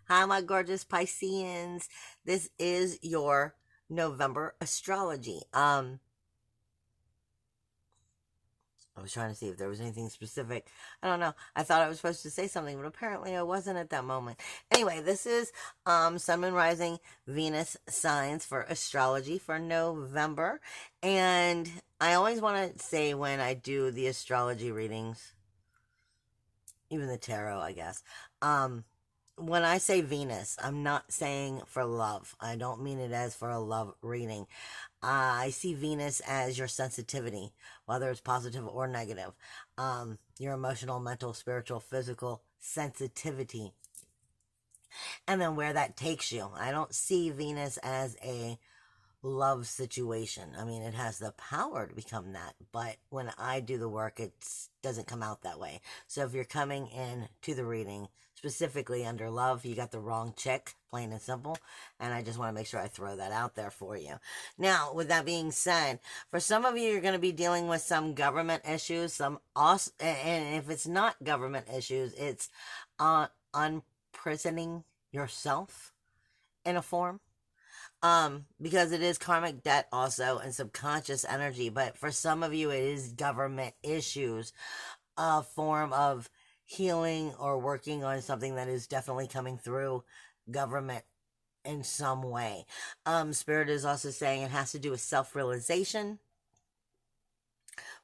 Hi, my gorgeous Pisceans. This is your November astrology. I was trying to see if there was anything specific. I don't know. I thought I was supposed to say something, but apparently I wasn't at that moment. Anyway, this is Sun, Moon, Rising, Venus signs for astrology for November. And I always want to say when I do the astrology readings, even the tarot, I guess. When I say Venus, I'm not saying for love. I don't mean it as for a love reading. I see Venus as your sensitivity, whether it's positive or negative. Your emotional, mental, spiritual, physical sensitivity. And then where that takes you. I don't see Venus as a love situation. I mean, it has the power to become that, but when I do the work, it doesn't come out that way. So if you're coming in to the reading specifically under love, you got the wrong chick, plain and simple. And I just want to make sure I throw that out there for you. Now, with that being said, for some of you, you're going to be dealing with some government issues, and if it's not government issues, it's unprisoning yourself in a form, because it is karmic debt also and subconscious energy. But for some of you, it is government issues, a form of healing or working on something that is definitely coming through government in some way. Spirit is also saying it has to do with self-realization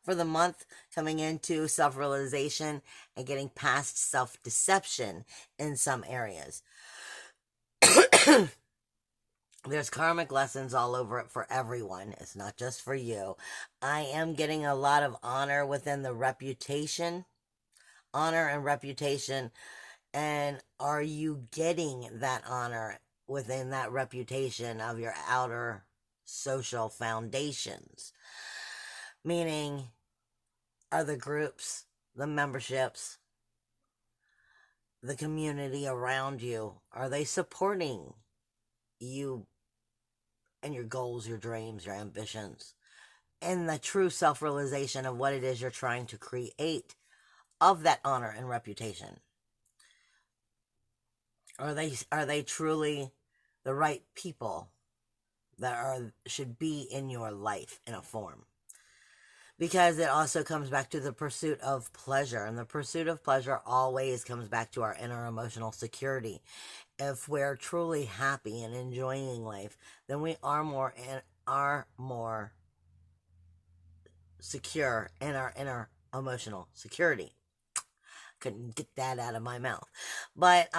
for the month, coming into self-realization and getting past self-deception in some areas. There's karmic lessons all over it for everyone. It's not just for you. I am getting a lot of honor within the reputation. Honor and reputation. And are you getting that honor within that reputation of your outer social foundations? Meaning, are the groups, the memberships, the community around you, are they supporting you and your goals, your dreams, your ambitions, and the true self-realization of what it is you're trying to create of that honor and reputation? Are they truly the right people that should be in your life in a form? Because it also comes back to the pursuit of pleasure, and the pursuit of pleasure always comes back to our inner emotional security. If we're truly happy and enjoying life, then we are more secure in our inner emotional security. Couldn't get that out of my mouth. But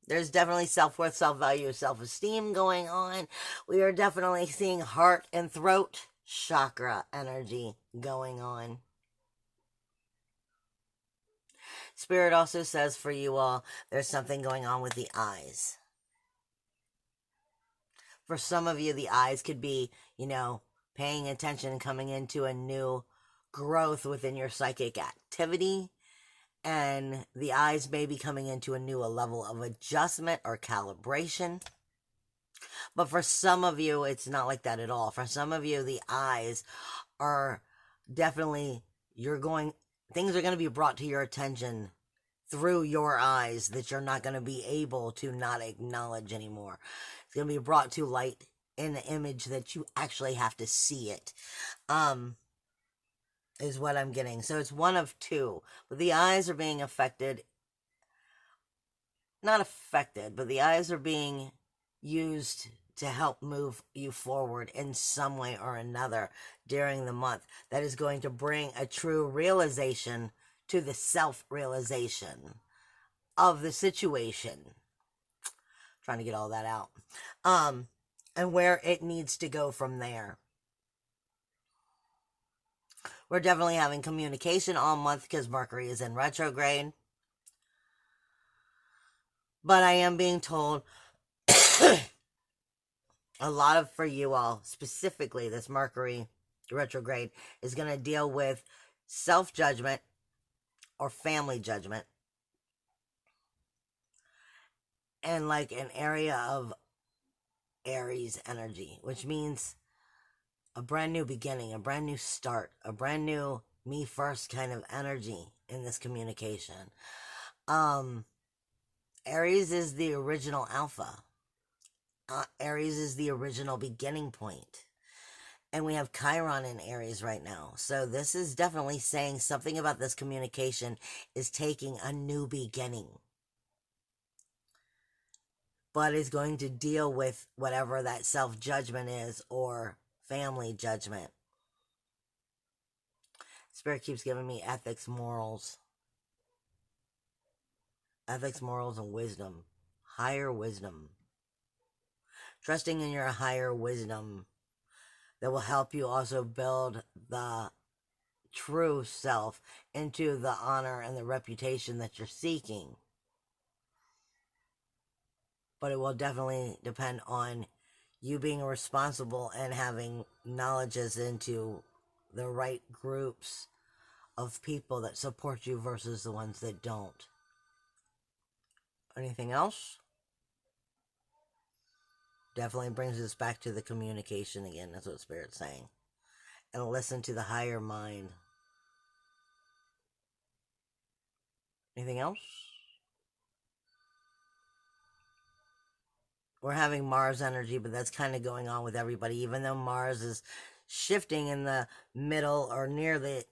there's definitely self-worth, self-value, self-esteem going on. We are definitely seeing heart and throat chakra energy going on. Spirit also says for you all, there's something going on with the eyes. For some of you, the eyes could be, paying attention, coming into a new growth within your psychic activity. And the eyes may be coming into a new level of adjustment or calibration. But for some of you, it's not like that at all. For some of you, the eyes are definitely, things are going to be brought to your attention through your eyes that you're not going to be able to not acknowledge anymore. It's going to be brought to light in the image that you actually have to see it, is what I'm getting. So it's one of two. But the eyes are being affected. Not affected, but the eyes are being used to help move you forward in some way or another during the month. That is going to bring a true realization to the self-realization of the situation. Trying to get all that out. And where it needs to go from there. We're definitely having communication all month because Mercury is in retrograde. But I am being told a lot of, for you all, specifically this Mercury retrograde is going to deal with self-judgment or family judgment. And like an area of Aries energy, which means a brand new beginning, a brand new start, a brand new me first kind of energy in this communication. Aries is the original alpha. Aries is the original beginning point. And we have Chiron in Aries right now. So this is definitely saying something about this communication is taking a new beginning. But is going to deal with whatever that self-judgment is or family judgment. Spirit keeps giving me ethics, morals. Ethics, morals, and wisdom. Higher wisdom. Trusting in your higher wisdom that will help you also build the true self into the honor and the reputation that you're seeking. But it will definitely depend on you being responsible and having knowledges into the right groups of people that support you versus the ones that don't. Anything else? Definitely brings us back to the communication again. That's what Spirit's saying. And listen to the higher mind. Anything else? We're having Mars energy, but that's kind of going on with everybody, even though Mars is shifting in the middle or near the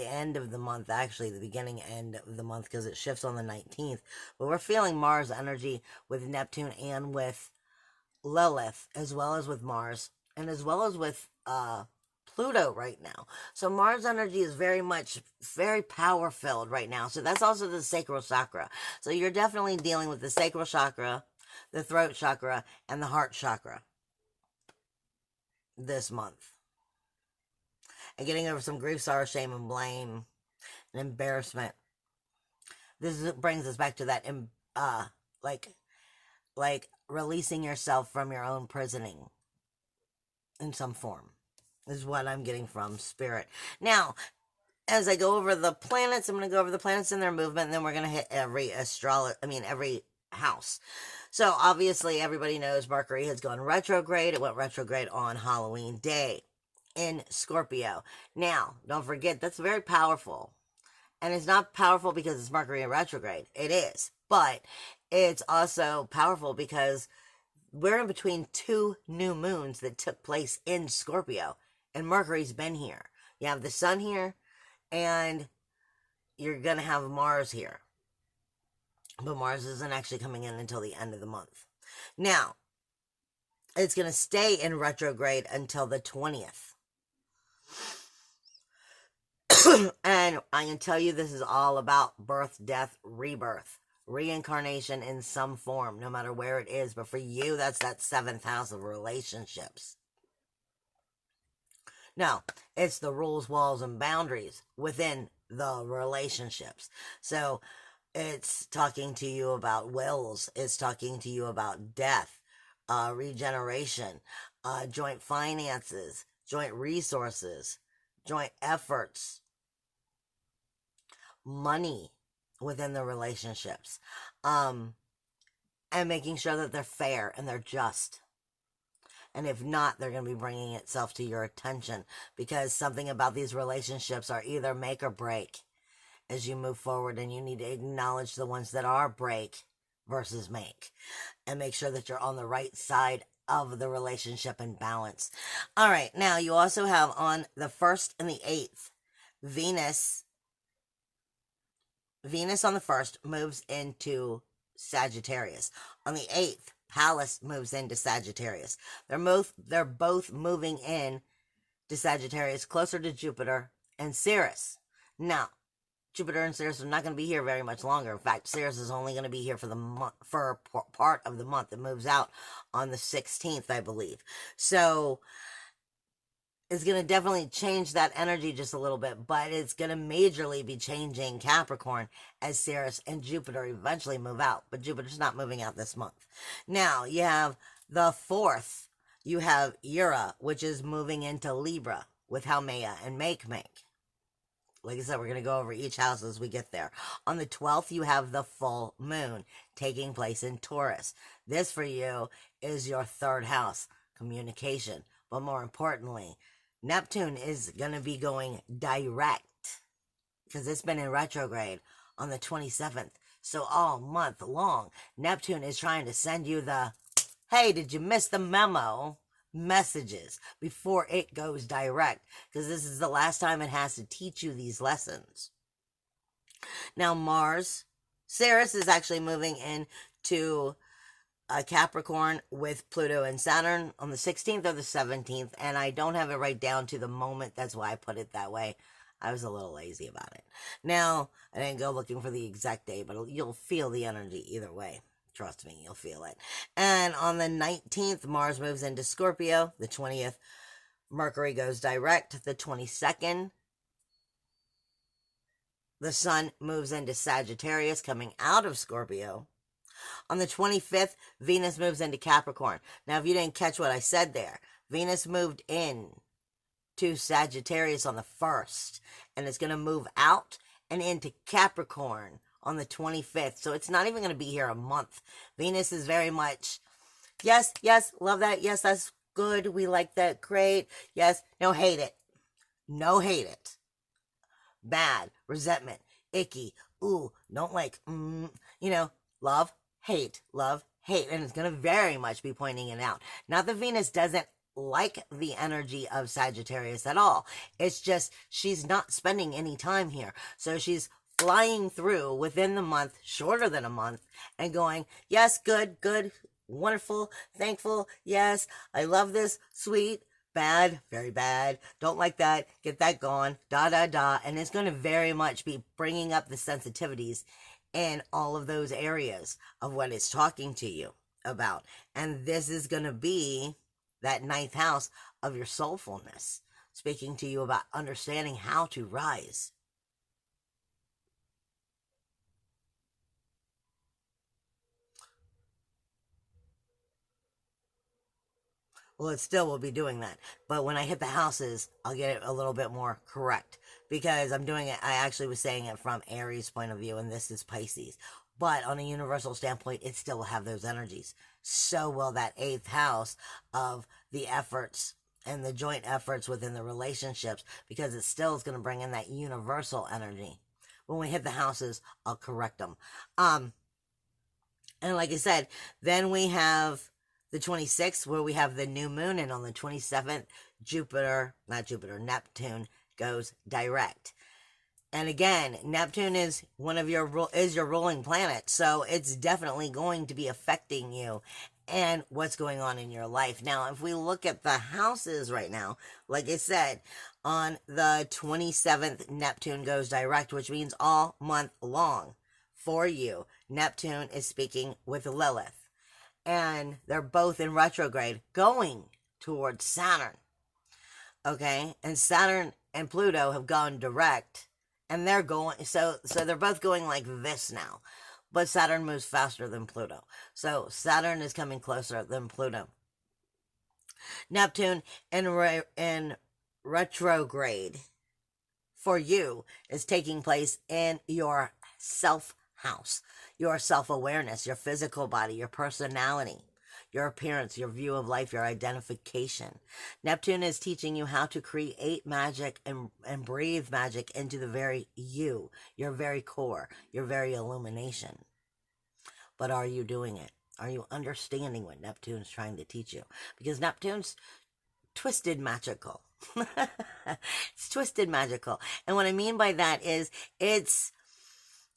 end of the month, actually the beginning end of the month, because it shifts on the 19th. But we're feeling Mars energy with Neptune and with Lilith, as well as with Mars, and as well as with Pluto right now. So Mars energy is very power filled right now. So that's also the sacral chakra. So you're definitely dealing with the sacral chakra, the throat chakra, and the heart chakra this month. And getting over some grief, sorrow, shame, and blame, and embarrassment. This brings us back to that, like releasing yourself from your own prisoning in some form. This is what I'm getting from Spirit. Now, as I go over the planets, I'm going to go over the planets and their movement, and then we're going to hit every house. So obviously everybody knows Mercury has gone retrograde. It went retrograde on Halloween Day in Scorpio. Now, don't forget, that's very powerful. And it's not powerful because it's Mercury in retrograde. It is. But it's also powerful because we're in between two new moons that took place in Scorpio. And Mercury's been here. You have the sun here, and you're going to have Mars here. But Mars isn't actually coming in until the end of the month. Now, it's going to stay in retrograde until the 20th. And I can tell you this is all about birth, death, rebirth, reincarnation in some form, no matter where it is. But for you, that's that 7th house of relationships. No, it's the rules, walls, and boundaries within the relationships. So it's talking to you about wills. It's talking to you about death, regeneration, joint finances, joint resources, joint efforts, money within the relationships, and making sure that they're fair and they're just. And if not, they're going to be bringing itself to your attention, because something about these relationships are either make or break as you move forward, and you need to acknowledge the ones that are break versus make, and make sure that you're on the right side of the relationship and balance. All right, now you also have on the 1st and the 8th, Venus on the 1st moves into Sagittarius. On the 8th, Pallas moves into Sagittarius. They're both moving in to Sagittarius, closer to Jupiter and Ceres. Now, Jupiter and Ceres are not going to be here very much longer. In fact, Ceres is only going to be here for the month, for part of the month. It moves out on the 16th, I believe. So it's going to definitely change that energy just a little bit, but it's going to majorly be changing Capricorn as Ceres and Jupiter eventually move out. But Jupiter's not moving out this month. Now, you have the 4th. You have Ura, which is moving into Libra with Haumea and Make. Like I said, we're going to go over each house as we get there. On the 12th, you have the full moon taking place in Taurus. This for you is your 3rd house, communication. But more importantly, Neptune is going to be going direct, because it's been in retrograde on the 27th. So all month long, Neptune is trying to send you the, hey, did you miss the memo? Messages before it goes direct, because this is the last time it has to teach you these lessons. Now Mars, Ceres is actually moving into Capricorn with Pluto and Saturn on the 16th or the 17th, and I don't have it right down to the moment. That's why I put it that way. I was a little lazy about it. Now, I didn't go looking for the exact day, but you'll feel the energy either way. Trust me, you'll feel it. And on the 19th, Mars moves into Scorpio. The 20th, Mercury goes direct. The 22nd, the Sun moves into Sagittarius, coming out of Scorpio. On the 25th, Venus moves into Capricorn. Now, if you didn't catch what I said there, Venus moved in to Sagittarius on the 1st, and it's going to move out and into Capricorn on the 25th. So it's not even going to be here a month. Venus is very much, yes, yes, love that. Yes, that's good. We like that. Great. Yes. No, hate it. No, hate it. Bad. Resentment. Icky. Ooh, don't like, love, hate, love, hate. And it's going to very much be pointing it out. Not that Venus doesn't like the energy of Sagittarius at all. It's just she's not spending any time here. So she's flying through within the month, shorter than a month, and going, yes, good, good, wonderful, thankful, yes, I love this, sweet, bad, very bad, don't like that, get that gone, da, da, da. And it's going to very much be bringing up the sensitivities in all of those areas of what it's talking to you about. And this is going to be that 9th house of your soulfulness, speaking to you about understanding how to rise. Well, it still will be doing that. But when I hit the houses, I'll get it a little bit more correct, because I'm doing it, I actually was saying it from Aries' point of view, and this is Pisces. But on a universal standpoint, it still will have those energies. So will that 8th house of the efforts and the joint efforts within the relationships, because it still is going to bring in that universal energy. When we hit the houses, I'll correct them. And like I said, then we have the 26th, where we have the new moon, and on the 27th, Neptune goes direct. And again, Neptune is your ruling planet, so it's definitely going to be affecting you and what's going on in your life. Now, if we look at the houses right now, like I said, on the 27th, Neptune goes direct, which means all month long for you, Neptune is speaking with Lilith. And they're both in retrograde, going towards Saturn. Okay? And Saturn and Pluto have gone direct, and they're going, so they're both going like this now. But Saturn moves faster than Pluto. So Saturn is coming closer than Pluto. Neptune in retrograde for you is taking place in your self house, your self-awareness, your physical body, your personality, your appearance, your view of life, your identification. Neptune is teaching you how to create magic and breathe magic into the very you, your very core, your very illumination. But are you doing it? Are you understanding what Neptune's trying to teach you? Because Neptune's twisted magical. It's twisted magical. And what I mean by that is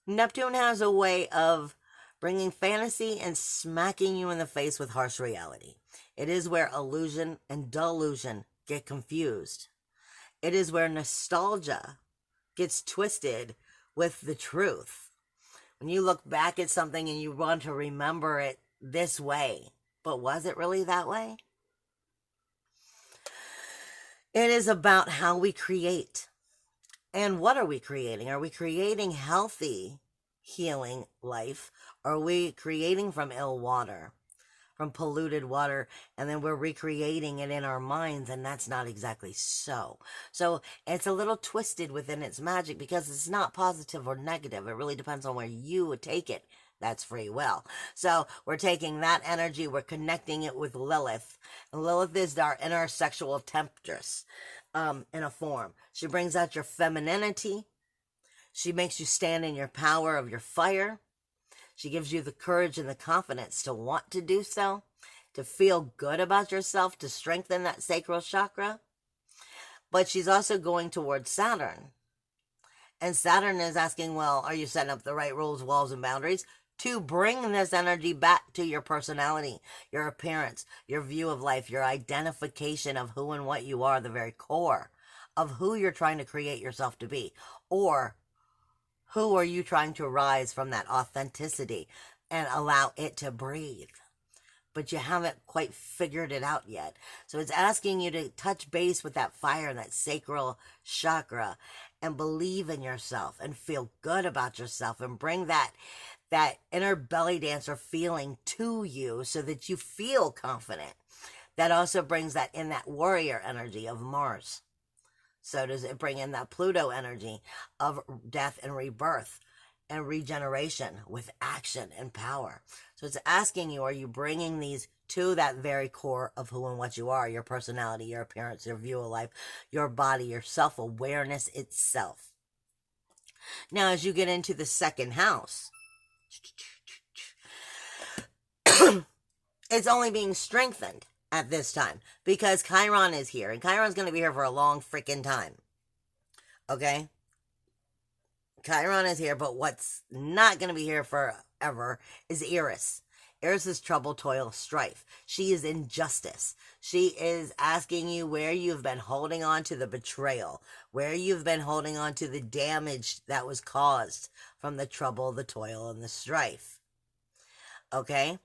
Neptune has a way of bringing fantasy and smacking you in the face with harsh reality. It is where illusion and delusion get confused. It is where nostalgia gets twisted with the truth. When you look back at something and you want to remember it this way, but was it really that way? It is about how we create. And what are we creating? Are we creating healthy, healing life? Or are we creating from ill water, from polluted water, and then we're recreating it in our minds, and that's not exactly so. So it's a little twisted within its magic, because it's not positive or negative. It really depends on where you would take it. That's free will. So we're taking that energy, we're connecting it with Lilith. And Lilith is our inner sexual temptress. In a form. She brings out your femininity. She makes you stand in your power of your fire. She gives you the courage and the confidence to want to do so, to feel good about yourself, to strengthen that sacral chakra. But she's also going towards Saturn. And Saturn is asking, well, are you setting up the right rules, walls, and boundaries to bring this energy back to your personality, your appearance, your view of life, your identification of who and what you are, the very core of who you're trying to create yourself to be? Or who are you trying to rise from that authenticity and allow it to breathe? But you haven't quite figured it out yet. So it's asking you to touch base with that fire and that sacral chakra and believe in yourself and feel good about yourself and bring that inner belly dancer feeling to you so that you feel confident. That also brings that in that warrior energy of Mars. So does it bring in that Pluto energy of death and rebirth and regeneration with action and power. So it's asking you, are you bringing these to that very core of who and what you are, your personality, your appearance, your view of life, your body, your self-awareness itself. Now, as you get into the second house, it's only being strengthened at this time because Chiron is here, and Chiron's going to be here for a long freaking time. Okay? Chiron is here, but what's not going to be here forever is Eris. Eris is trouble, toil, strife. She is injustice. She is asking you where you've been holding on to the betrayal, where you've been holding on to the damage that was caused from the trouble, the toil, and the strife. Okay?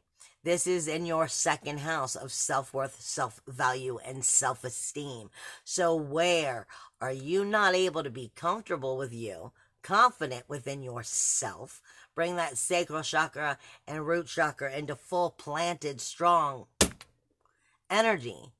This is in your second house of self-worth, self-value, and self-esteem. So where are you not able to be comfortable with you, confident within yourself, bring that sacral chakra and root chakra into full planted, strong energy?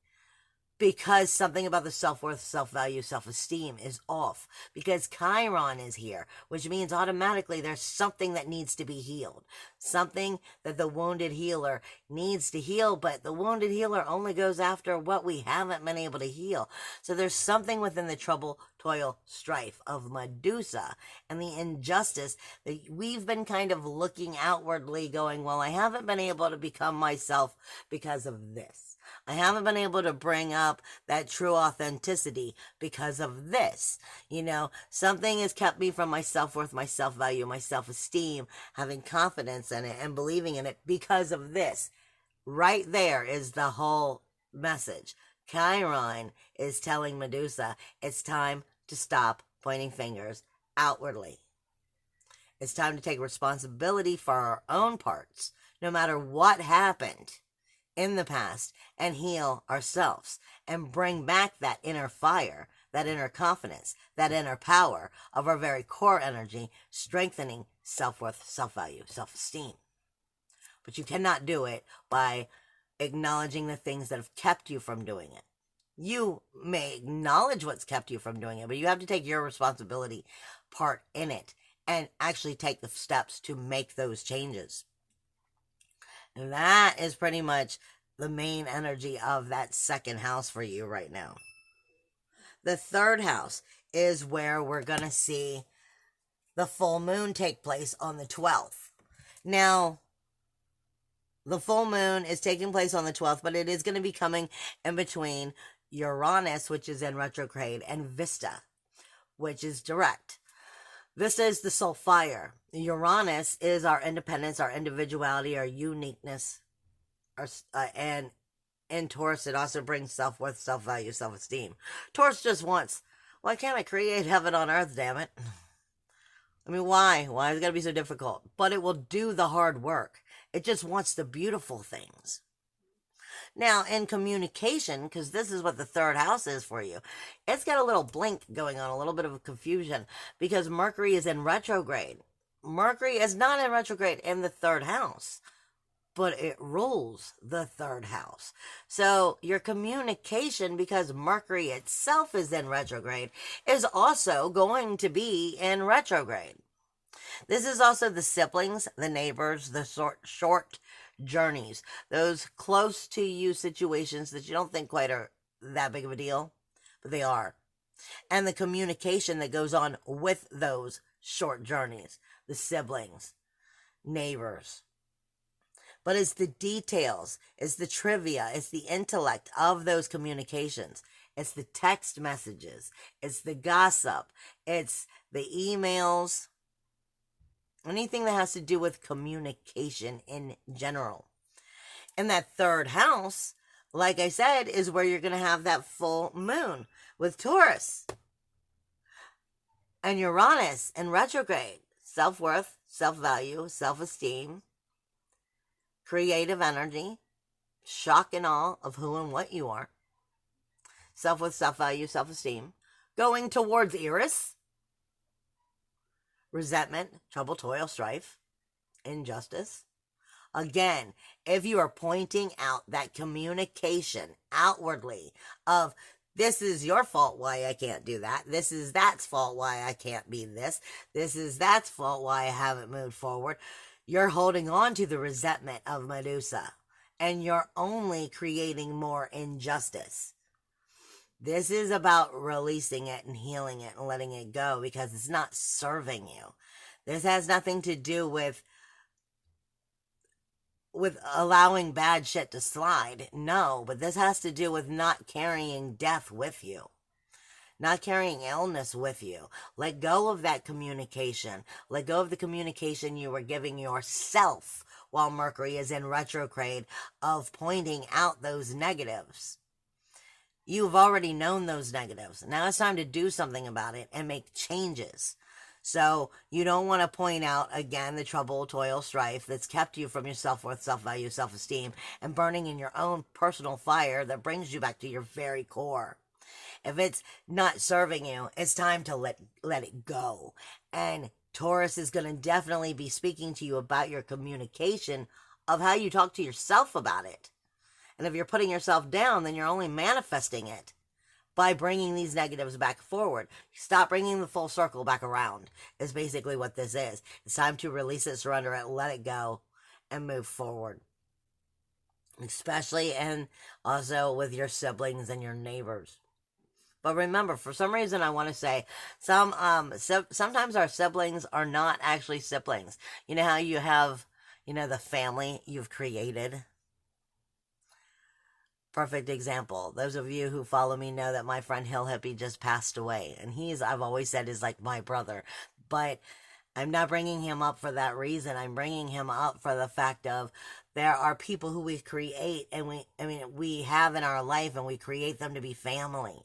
Because something about the self-worth, self-value, self-esteem is off. Because Chiron is here, which means automatically there's something that needs to be healed. Something that the wounded healer needs to heal, but the wounded healer only goes after what we haven't been able to heal. So there's something within the trouble, toil, strife of Medusa and the injustice that we've been kind of looking outwardly going, well, I haven't been able to become myself because of this. I haven't been able to bring up that true authenticity because of this. You know, something has kept me from my self-worth, my self-value, my self-esteem, having confidence in it and believing in it because of this. Right there is the whole message. Chiron is telling Medusa it's time to stop pointing fingers outwardly. It's time to take responsibility for our own parts, no matter what happened in the past, and heal ourselves and bring back that inner fire, that inner confidence, that inner power of our very core energy, strengthening self-worth, self-value, self-esteem. But you cannot do it by acknowledging the things that have kept you from doing it. You may acknowledge what's kept you from doing it, but you have to take your responsibility part in it and actually take the steps to make those changes. And that is pretty much the main energy of that second house for you right now. The third house is where we're going to see the full moon take place on the 12th. Now, the full moon is taking place on the 12th, but it is going to be coming in between Uranus, which is in retrograde, and Vesta, which is direct. Vesta is the soul fire. Uranus is our independence, our individuality, our uniqueness. And in Taurus, it also brings self-worth, self-value, self-esteem. Taurus just wants, why can't I create heaven on earth, damn it? I mean, why? Why is it got to be so difficult? But it will do the hard work. It just wants the beautiful things. Now, in communication, because this is what the third house is for you, it's got a little blink going on, a little bit of confusion, because Mercury is in retrograde. Mercury is not in retrograde in the third house, but it rules the third house. So your communication, because Mercury itself is in retrograde, is also going to be in retrograde. This is also the siblings, the neighbors, the short journeys, those close to you situations that you don't think quite are that big of a deal, but they are. And the communication that goes on with those short journeys, the siblings, neighbors. But it's the details, it's the trivia, it's the intellect of those communications. It's the text messages, it's the gossip, it's the emails, anything that has to do with communication in general. And that third house, like I said, is where you're going to have that full moon with Taurus and Uranus in retrograde. Self-worth, self-value, self-esteem, creative energy, shock and awe of who and what you are, self-worth, self-value, self-esteem, going towards Eris, resentment, trouble, toil, strife, injustice. Again, if you are pointing out that communication outwardly of this is your fault why I can't do that, this is that's fault why I can't be this is that's fault why I haven't moved forward, you're holding on to the resentment of Medusa, and you're only creating more injustice. This is about releasing it and healing it and letting it go, because it's not serving you. This has nothing to do with allowing bad shit to slide. No, but this has to do with not carrying death with you. Not carrying illness with you. Let go of that communication. Let go of the communication you were giving yourself while Mercury is in retrograde of pointing out those negatives. You've already known those negatives. Now it's time to do something about it and make changes. So you don't want to point out, again, the trouble, toil, strife that's kept you from your self-worth, self-value, self-esteem, and burning in your own personal fire that brings you back to your very core. If it's not serving you, it's time to let it go. And Taurus is going to definitely be speaking to you about your communication of how you talk to yourself about it. And if you're putting yourself down, then you're only manifesting it by bringing these negatives back forward. Stop bringing the full circle back around is basically what this is. It's time to release it, surrender it, let it go, and move forward. Especially and also with your siblings and your neighbors. But remember, for some reason, I want to say sometimes our siblings are not actually siblings. You know how you have, the family you've created? Perfect example. Those of you who follow me know that my friend Hill Hippie just passed away. And I've always said, is like my brother. But I'm not bringing him up for that reason. I'm bringing him up for the fact of there are people who we create and we have in our life, and we create them to be family,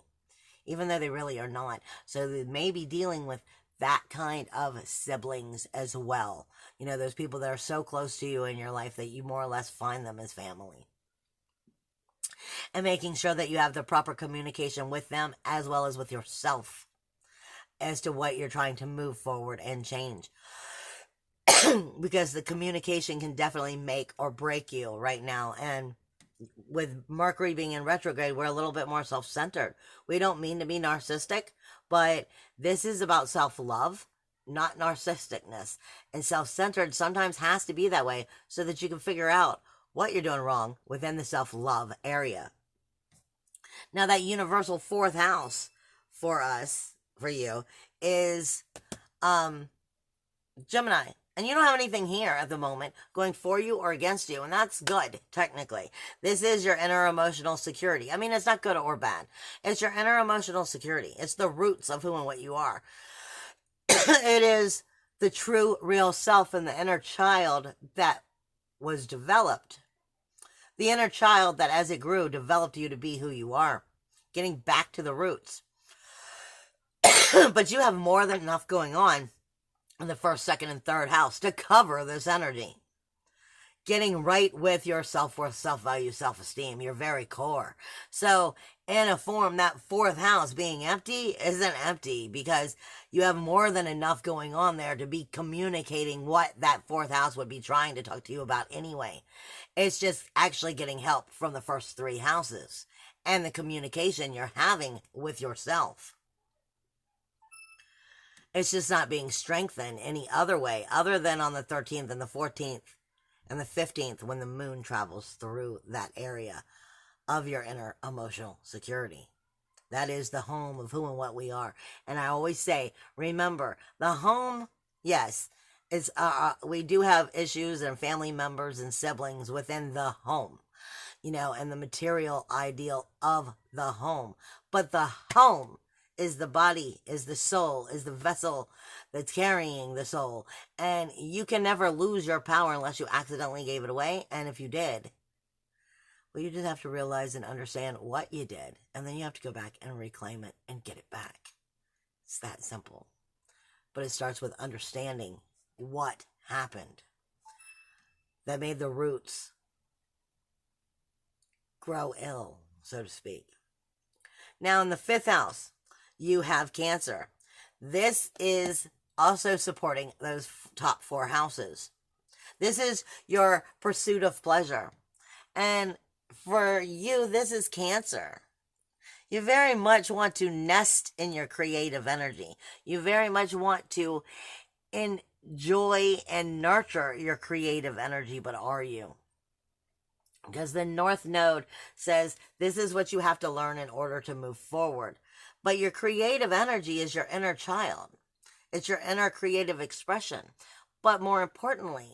even though they really are not. So they may be dealing with that kind of siblings as well. Those people that are so close to you in your life that you more or less find them as family. And making sure that you have the proper communication with them as well as with yourself as to what you're trying to move forward and change. Because the communication can definitely make or break you right now. And with Mercury being in retrograde, we're a little bit more self-centered. We don't mean to be narcissistic, but this is about self-love, not narcissisticness. And self-centered sometimes has to be that way so that you can figure out what you're doing wrong within the self-love area. Now, that universal fourth house for you, is Gemini. And you don't have anything here at the moment going for you or against you, and that's good, technically. This is your inner emotional security. I mean, it's not good or bad. It's your inner emotional security. It's the roots of who and what you are. It is the true, real self and the inner child that was developed. The inner child that, as it grew, developed you to be who you are. Getting back to the roots. But you have more than enough going on in the first, second, and third house to cover this energy. Getting right with your self-worth, self-value, self-esteem, your very core. So, in a form, that fourth house being empty isn't empty, because you have more than enough going on there to be communicating what that fourth house would be trying to talk to you about anyway. It's just actually getting help from the first three houses and the communication you're having with yourself. It's just not being strengthened any other way other than on the 13th and the 14th and the 15th when the moon travels through that area of your inner emotional security. That is the home of who and what we are. And I always say, remember, the home, yes, It's we do have issues and family members and siblings within the home, you know, and the material ideal of the home. But the home is the body, is the soul, is the vessel that's carrying the soul. And you can never lose your power unless you accidentally gave it away. And if you did, well, you just have to realize and understand what you did. And then you have to go back and reclaim it and get it back. It's that simple. But it starts with understanding what happened that made the roots grow ill, so to speak. Now, in the 5th house, you have Cancer. This is also supporting those top 4 houses. This is your pursuit of pleasure. And for you, this is Cancer. You very much want to nest in your creative energy. You very much want to enjoy and nurture your creative energy, but are you? Because the North Node says this is what you have to learn in order to move forward. But your creative energy is your inner child. It's your inner creative expression. But more importantly,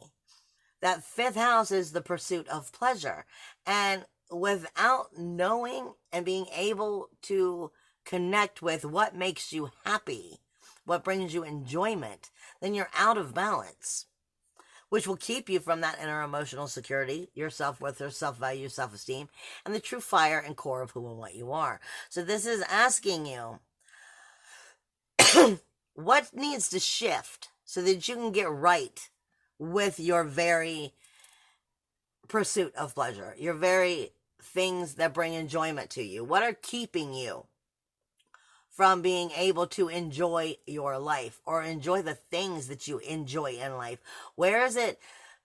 that 5th house is the pursuit of pleasure. And without knowing and being able to connect with what makes you happy, what brings you enjoyment, then you're out of balance, which will keep you from that inner emotional security, your self-worth, your self-value, self-esteem, and the true fire and core of who and what you are. So this is asking you what needs to shift so that you can get right with your very pursuit of pleasure, your very things that bring enjoyment to you. What are keeping you from being able to enjoy your life or enjoy the things that you enjoy in life? Where is it?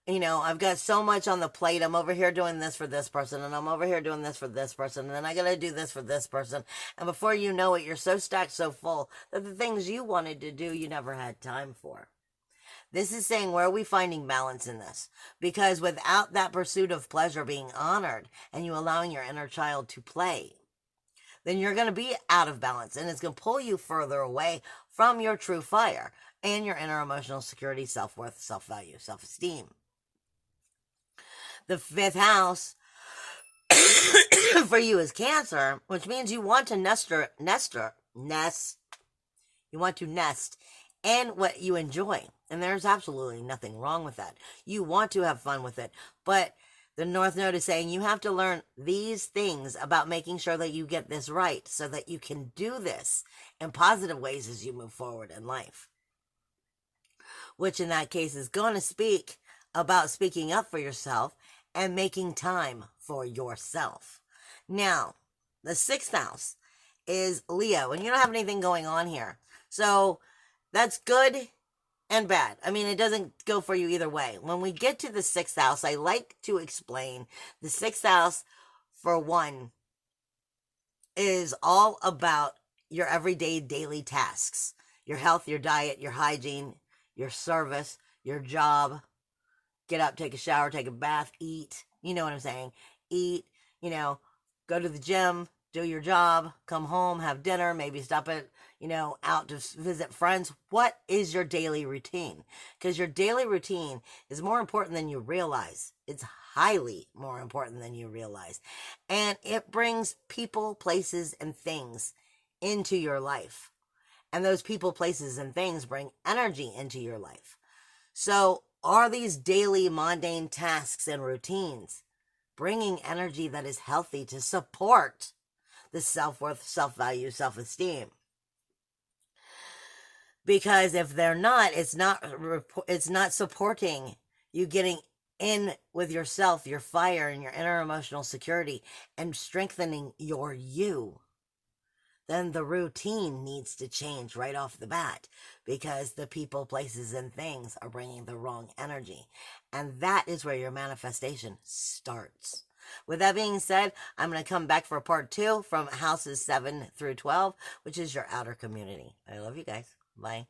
You know, I've got so much on the plate. I'm over here doing this for this person, and I'm over here doing this for this person, and then I gotta do this for this person. And before you know it, you're so stacked, so full that the things you wanted to do, you never had time for. This is saying, where are we finding balance in this? Because without that pursuit of pleasure being honored and you allowing your inner child to play, then you're going to be out of balance, and it's going to pull you further away from your true fire and your inner emotional security, self-worth, self-value, self-esteem. The 5th house for you is Cancer, which means you want to nest. You want to nest in what you enjoy. And there's absolutely nothing wrong with that. You want to have fun with it. But the North Node is saying you have to learn these things about making sure that you get this right so that you can do this in positive ways as you move forward in life. Which in that case is going to speak about speaking up for yourself and making time for yourself. Now, the 6th house is Leo, and you don't have anything going on here. So that's good and bad. I mean, it doesn't go for you either way. When we get to the 6th house, I like to explain the 6th house, for one, is all about your everyday daily tasks. Your health, your diet, your hygiene, your service, your job. Get up, take a shower, take a bath, eat. You know what I'm saying? Eat, you know, go to the gym, do your job, come home, have dinner, maybe stop at, you know, out to visit friends. What is your daily routine? Because your daily routine is more important than you realize. It's highly more important than you realize. And it brings people, places, and things into your life. And those people, places, and things bring energy into your life. So are these daily mundane tasks and routines bringing energy that is healthy to support the self-worth, self-value, self-esteem? Because if they're not, it's not supporting you getting in with yourself, your fire, and your inner emotional security, and strengthening your you. Then the routine needs to change right off the bat, because the people, places, and things are bringing the wrong energy. And that is where your manifestation starts. With that being said, I'm going to come back for part 2 from houses 7 through 12, which is your outer community. I love you guys. Bye.